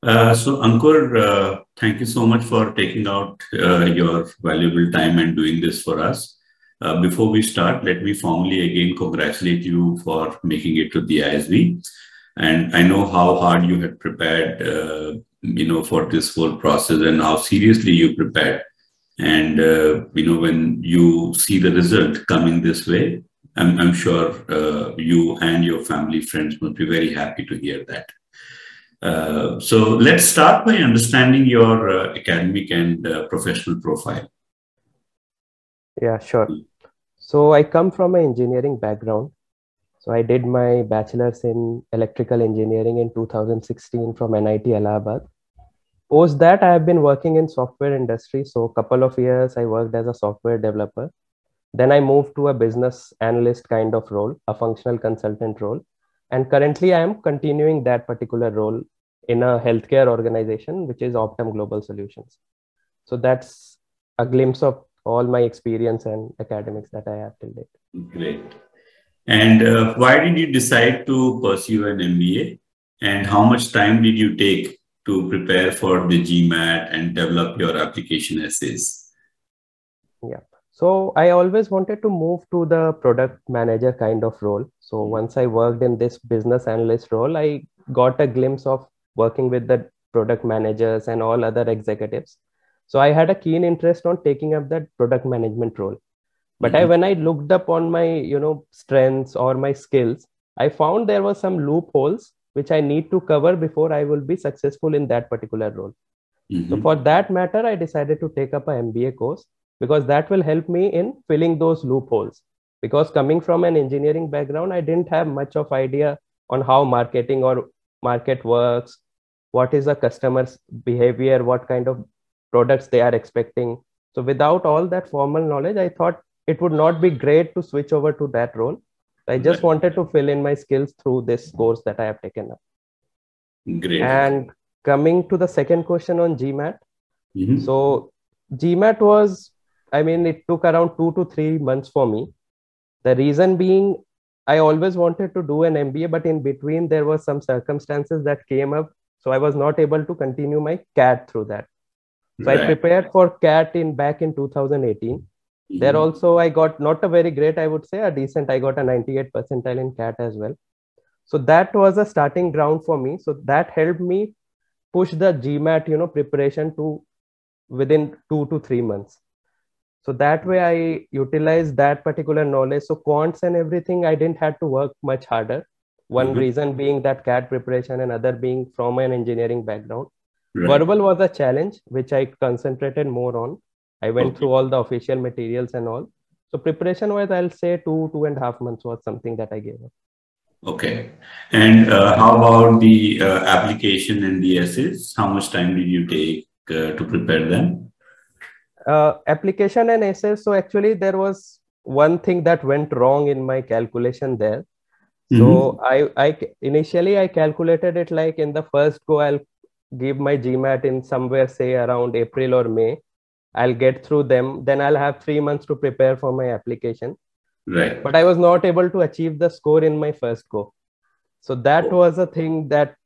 So Ankur, thank you so much for taking out your valuable time and doing this for us. Before we start, let me formally again congratulate you for making it to the ISB. And I know how hard you had prepared, for this whole process and how seriously you prepared. And, when you see the result coming this way, I'm sure you and your family, friends must be very happy to hear that. So let's start by understanding your academic and professional profile. Yeah, sure. So I come from an engineering background. So I did my bachelor's in electrical engineering in 2016 from NIT Allahabad. Post that, I have been working in software industry. So a couple of years, I worked as a software developer. Then I moved to a business analyst kind of role, a functional consultant role. And currently, I am continuing that particular role in a healthcare organization, which is Optum Global Solutions. So that's a glimpse of all my experience and academics that I have till date. Great. And why did you decide to pursue an MBA? And how much time did you take to prepare for the GMAT and develop your application essays? Yeah. So I always wanted to move to the product manager kind of role. So once I worked in this business analyst role, I got a glimpse of working with the product managers and all other executives. So I had a keen interest on taking up that product management role. But when I looked up on my, strengths or my skills, I found there were some loopholes which I need to cover before I will be successful in that particular role. So for that matter, I decided to take up an MBA course because that will help me in filling those loopholes. Because coming from an engineering background, I didn't have much of idea on how marketing or market works, what is a customer's behavior, what kind of products they are expecting. So without all that formal knowledge, I thought it would not be great to switch over to that role. I just wanted to fill in my skills through this course that I have taken up. Great. And coming to the second question on GMAT. So GMAT was, it took around 2 to 3 months for me. The reason being, I always wanted to do an MBA, but in between there were some circumstances that came up. So I was not able to continue my CAT through that. So I prepared for CAT back in 2018. There also, I got not a very great, I would say a decent, I got a 98 percentile in CAT as well. So that was a starting ground for me. So that helped me push the GMAT, preparation to within 2 to 3 months. So that way I utilized that particular knowledge. So quants and everything, I didn't have to work much harder. One reason being that CAT preparation and other being from an engineering background. Verbal was a challenge, which I concentrated more on. I went through all the official materials and all. So preparation wise, I'll say 2.5 months was something that I gave up. Okay. And how about the application and the essays? How much time did you take to prepare them? Application and essays. So actually there was one thing that went wrong in my calculation there. So I initially I calculated it like in the first go, I'll give my GMAT in somewhere, say around April or May. I'll get through them. Then I'll have 3 months to prepare for my application. Right. But I was not able to achieve the score in my first go. So that was a thing that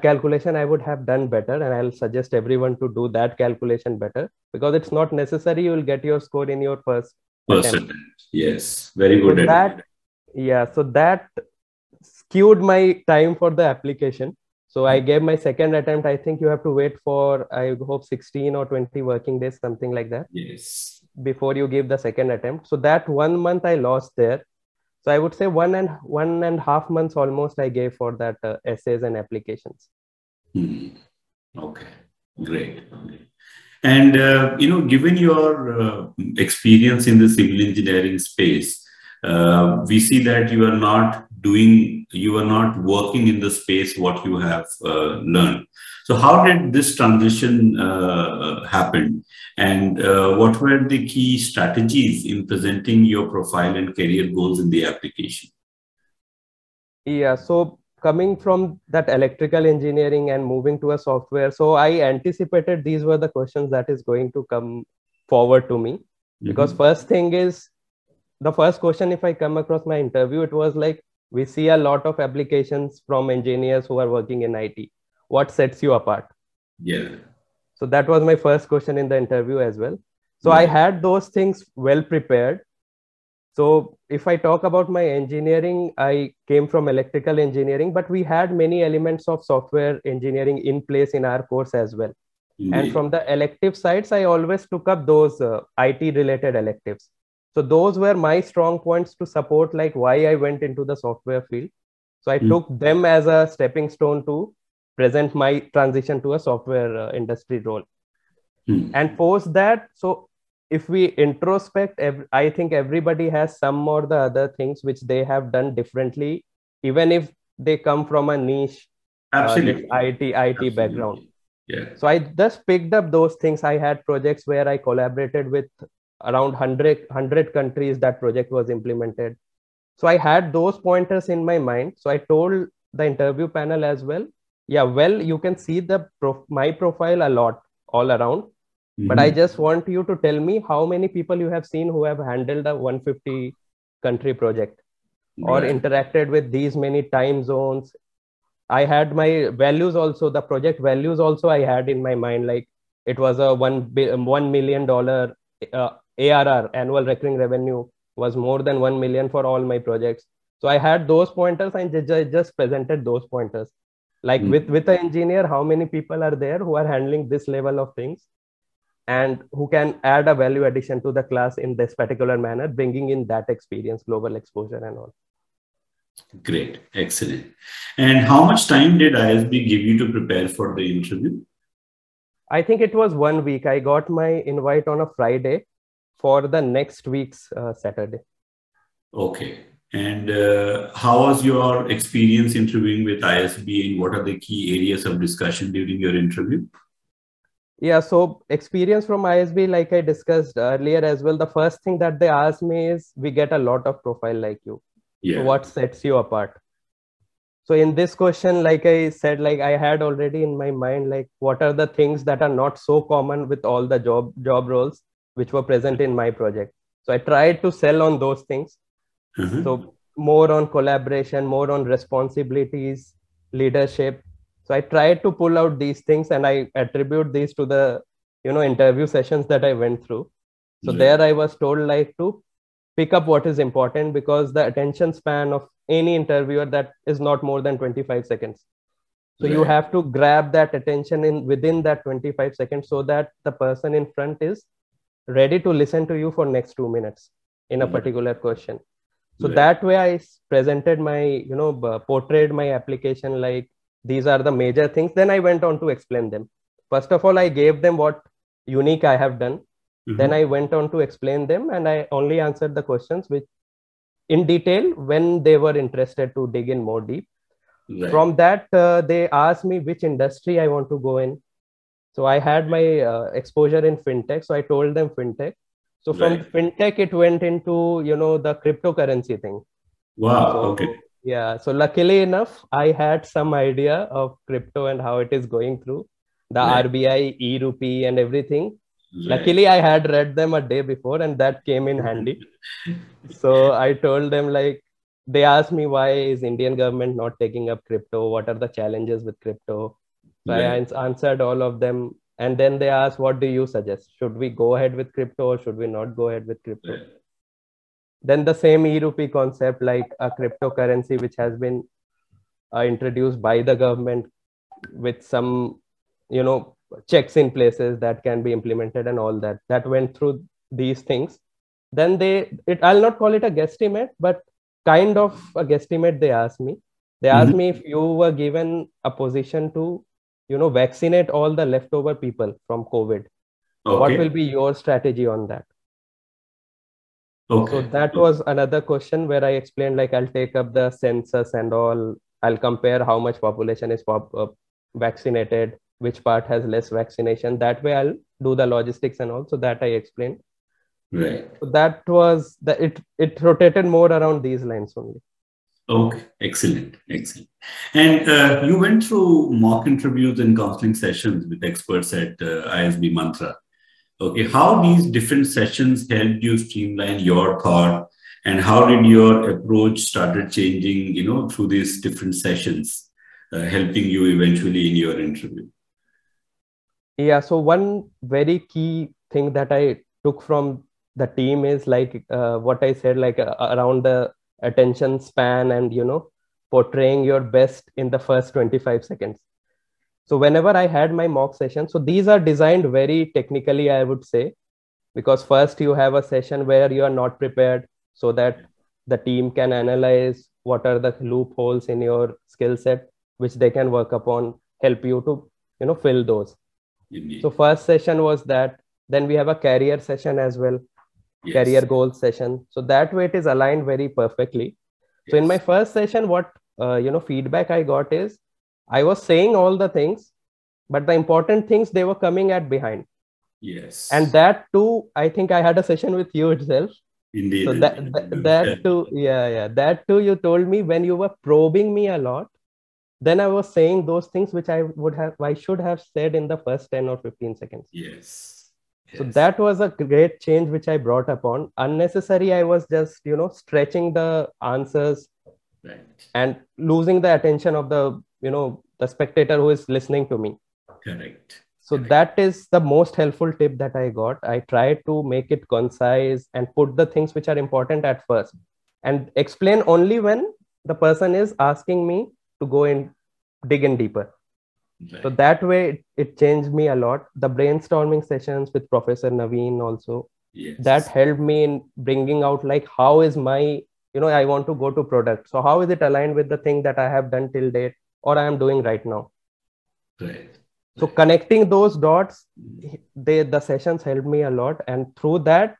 calculation I would have done better. And I'll suggest everyone to do that calculation better because it's not necessary you will get your score in your first attempt. Yes. Very good. So that skewed my time for the application. So I gave my second attempt. I think you have to wait for, I hope 16 or 20 working days, something like that. Yes. Before you give the second attempt. So that 1 month I lost there. So I would say 1.5 months almost I gave for that essays and applications. Okay, great. And, given your experience in the civil engineering space, we see that you are not working in the space what you have learned. So how did this transition happen? And what were the key strategies in presenting your profile and career goals in the application? Yeah, so coming from that electrical engineering and moving to a software, so I anticipated these were the questions that is going to come forward to me. Because first thing is, the first question, if I come across my interview, it was like, we see a lot of applications from engineers who are working in IT. What sets you apart? Yeah. So that was my first question in the interview as well. So I had those things well prepared. So if I talk about my engineering, I came from electrical engineering, but we had many elements of software engineering in place in our course as well. Indeed. And from the elective sides, I always took up those IT related electives. So those were my strong points to support like why I went into the software field. So I took them as a stepping stone to present my transition to a software industry role. And post that, so if we introspect, I think everybody has some or the other things which they have done differently, even if they come from a niche IT background. Yeah. So I just picked up those things. I had projects where I collaborated with around 100 countries that project was implemented. So I had those pointers in my mind. So I told the interview panel as well, yeah, well, you can see my profile a lot all around. But I just want you to tell me how many people you have seen who have handled a 150 country project or interacted with these many time zones. I had my values also, the project values also I had in my mind, like it was a $1 million ARR, annual recurring revenue was more than 1 million for all my projects. So I had those pointers and just presented those pointers. Like with an engineer, how many people are there who are handling this level of things and who can add a value addition to the class in this particular manner, bringing in that experience, global exposure and all. Great. Excellent. And how much time did ISB give you to prepare for the interview? I think it was 1 week. I got my invite on a Friday for the next week's Saturday. Okay. And how was your experience interviewing with ISB and what are the key areas of discussion during your interview? Yeah, so experience from ISB, like I discussed earlier as well, the first thing that they ask me is, we get a lot of profile like you. Yeah. So what sets you apart? So in this question, like I said, like I had already in my mind, like what are the things that are not so common with all the job roles which were present in my project. So I tried to sell on those things. So more on collaboration, more on responsibilities, leadership. So I tried to pull out these things and I attribute these to the, interview sessions that I went through. So there I was told like to pick up what is important, because the attention span of any interviewer that is not more than 25 seconds. So you have to grab that attention within that 25 seconds so that the person in front is ready to listen to you for next 2 minutes in a particular question. So that way I presented my, portrayed my application like these are the major things. Then I went on to explain them. First of all, I gave them what unique I have done. Then I went on to explain them and I only answered the questions which in detail when they were interested to dig in more deep. From that, they asked me which industry I want to go in. So I had my exposure in fintech. So I told them fintech. So from fintech, it went into, the cryptocurrency thing. Wow. So, okay. Yeah. So luckily enough, I had some idea of crypto and how it is going through the RBI, e-rupee and everything. Luckily, I had read them a day before and that came in handy. So I told them like, they asked me, why is Indian government not taking up crypto? What are the challenges with crypto? So I answered all of them. And then they asked, what do you suggest? Should we go ahead with crypto or should we not go ahead with crypto? Then the same e-rupee concept, like a cryptocurrency, which has been introduced by the government with some, checks in places that can be implemented and all that. That went through these things. Then I'll not call it a guesstimate, but kind of a guesstimate they asked me. They asked me if you were given a position to, vaccinate all the leftover people from COVID. What will be your strategy on that? So that was another question where I explained, like, I'll take up the census and all. I'll compare how much population is vaccinated, which part has less vaccination. That way I'll do the logistics and all. So that I explained. Right. So that was it rotated more around these lines only. Okay, excellent, excellent. And you went through mock interviews and counseling sessions with experts at ISBmantra. Okay, how these different sessions helped you streamline your thought, and how did your approach started changing, through these different sessions, helping you eventually in your interview? Yeah. So one very key thing that I took from the team is like what I said, like around the attention span and, portraying your best in the first 25 seconds. So whenever I had my mock session, so these are designed very technically, I would say, because first you have a session where you are not prepared so that the team can analyze what are the loopholes in your skill set, which they can work upon, help you to, fill those. Indeed. So first session was that. Then we have a career session as well, Yes. career goals session. So that way it is aligned very perfectly. So in my first session, what feedback I got is I was saying all the things, but the important things they were coming at behind. Yes. And that too, I think I had a session with you itself. Indeed. So that too, yeah, that too, you told me when you were probing me a lot, then I was saying those things which I should have said in the first 10 or 15 seconds. Yes. So that was a great change which I brought upon. Unnecessary, I was just, stretching the answers and losing the attention of the, the spectator who is listening to me. Correct. So that is the most helpful tip that I got. I try to make it concise and put the things which are important at first and explain only when the person is asking me to go in, dig in deeper. So that way it changed me a lot. The brainstorming sessions with Professor Naveen also, that helped me in bringing out like, how is my, I want to go to product. So how is it aligned with the thing that I have done till date or I am doing right now? So connecting those dots, the sessions helped me a lot. And through that,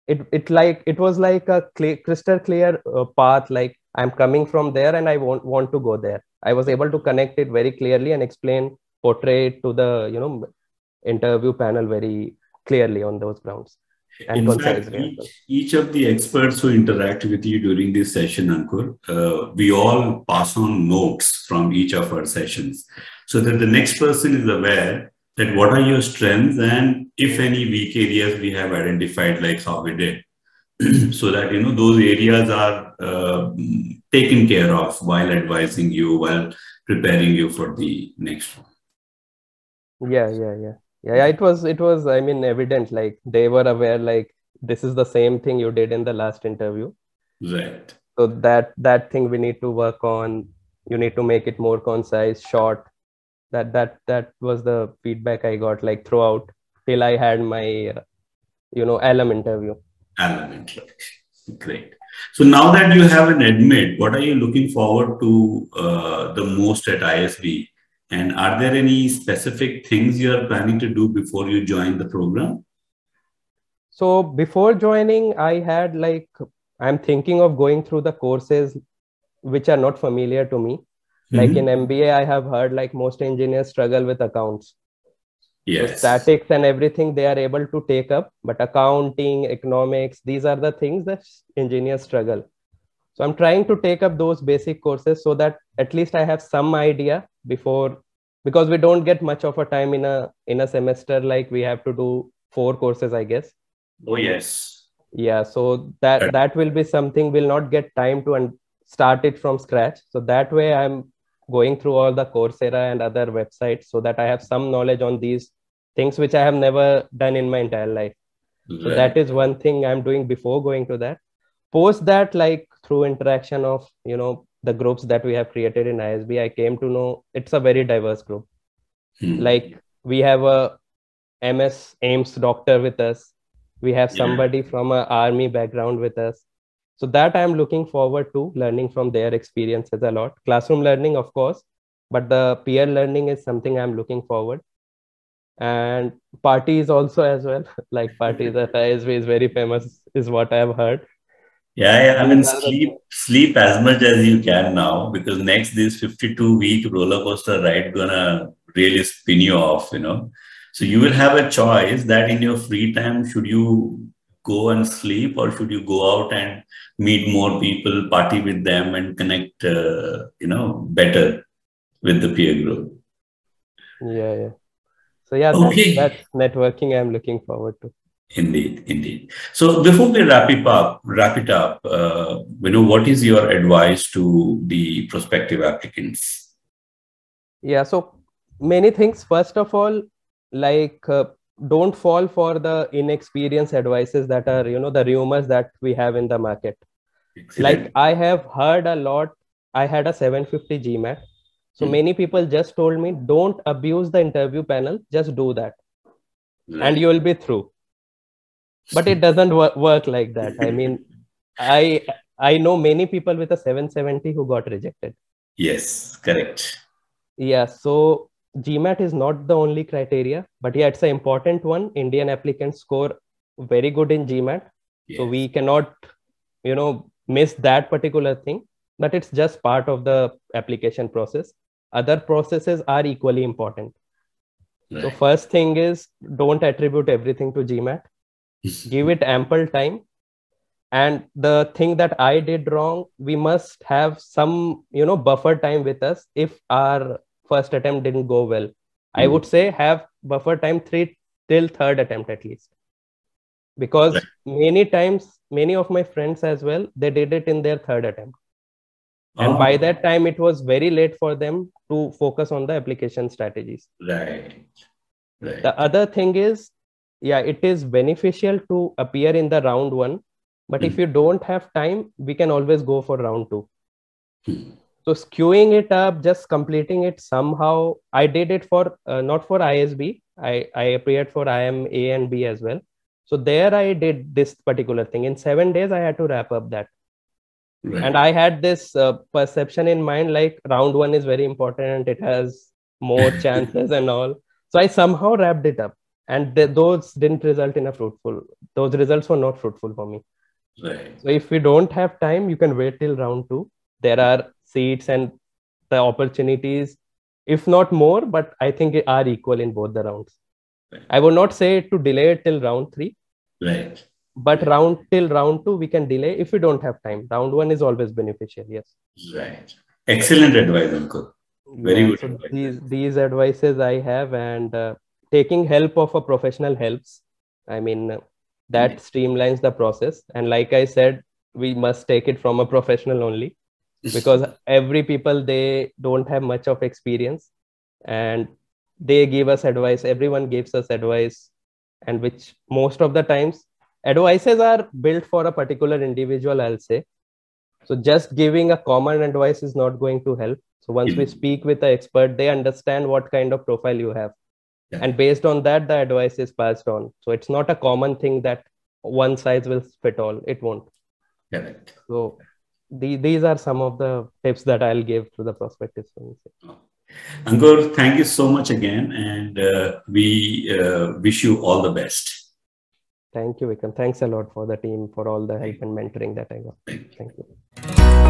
it was like a crystal clear path. Like I'm coming from there and I want to go there. I was able to connect it very clearly and portray it to the, interview panel very clearly on those grounds. And in fact, each of the experts who interact with you during this session, Ankur, we all pass on notes from each of our sessions so that the next person is aware that what are your strengths and if any weak areas we have identified, like how we did, so that, those areas are taken care of while advising you, while preparing you for the next one. Yeah, it was, I mean, evident, like they were aware, like this is the same thing you did in the last interview. Right. So that thing we need to work on. You need to make it more concise, short. That was the feedback I got, like throughout till I had my, alum interview. Alum interview. Great. So now that you have an admit, what are you looking forward to the most at ISB? And are there any specific things you are planning to do before you join the program? So before joining, I had I'm thinking of going through the courses which are not familiar to me. Like in MBA, I have heard like most engineers struggle with accounts. Yes. So statics and everything they are able to take up, but accounting, economics, these are the things that engineers struggle. So I'm trying to take up those basic courses so that at least I have some idea before, because we don't get much of a time in a semester. Like we have to do 4 courses, I guess. Oh, yes. Yeah. So that will be something we'll not get time to start it from scratch. So that way I'm going through all the Coursera and other websites so that I have some knowledge on these things which I have never done in my entire life. Right. So that is one thing I'm doing before going to that. Post that, like through interaction of, the groups that we have created in ISB, I came to know it's a very diverse group. Like we have a MS AIMS doctor with us. We have somebody from an army background with us. So that I'm looking forward to learning from their experiences a lot. Classroom learning, of course, but the peer learning is something I'm looking forward. And parties also as well. Like parties at ISB is very famous, is what I've heard. Yeah. I mean, sleep as much as you can now, because next this 52-week roller coaster ride gonna really spin you off, So you will have a choice that in your free time, should you go and sleep or should you go out and meet more people, party with them and connect, better with the peer group. Yeah. So yeah, that's networking I'm looking forward to. Indeed. So before we wrap it up, what is your advice to the prospective applicants? Yeah, so many things. First of all, don't fall for the inexperienced advices that are, the rumors that we have in the market. Excellent. Like I have heard a lot. I had a 750 GMAT. So many people just told me, don't abuse the interview panel, just do that. Right. And you will be through. But it doesn't work like that. I mean, I know many people with a 770 who got rejected. Yes, correct. Yeah, so GMAT is not the only criteria, but yeah, it's an important one. Indian applicants score very good in GMAT. Yes. So we cannot, miss that particular thing, but it's just part of the application process. Other processes are equally important. Right. So first thing is, don't attribute everything to GMAT. Give it ample time. And the thing that I did wrong, we must have some, buffer time with us if our first attempt didn't go well. I would say have buffer time 3 till 3rd attempt at least. Because right. Many times, many of my friends as well, they did it in their 3rd attempt. And by that time, it was very late for them to focus on the application strategies. Right. Right. The other thing is, yeah, it is beneficial to appear in the round 1. But if you don't have time, we can always go for round 2. So skewing it up, just completing it somehow. I did it for, not for ISB. I appeared for IM A and B as well. So there I did this particular thing. In 7 days, I had to wrap up that. Right. And I had this perception in mind, like round 1 is very important. It has more chances and all. So I somehow wrapped it up. And those didn't result in those results were not fruitful for me. Right. So if we don't have time, you can wait till round 2. There are seats and the opportunities, if not more, but I think are equal in both the rounds. Right. I would not say to delay it till round 3. Right. But till round 2, we can delay if we don't have time. Round 1 is always beneficial. Yes. Right. Excellent advice, Ankur. Very good. So these advices I have, and taking help of a professional helps. I mean, that streamlines the process. And like I said, we must take it from a professional only, because every people, they don't have much of experience and they give us advice. Everyone gives us advice, and which most of the times advices are built for a particular individual, I'll say. So just giving a common advice is not going to help. So once we speak with the expert, they understand what kind of profile you have. Yeah. And based on that, the advice is passed on. So it's not a common thing that one size will fit all. It won't. Correct. So these are some of the tips that I'll give to the prospective students. Ankur, thank you so much again. And we wish you all the best. Thank you, Vikram. Thanks a lot for the team, for all the help and mentoring that I got. Thank you.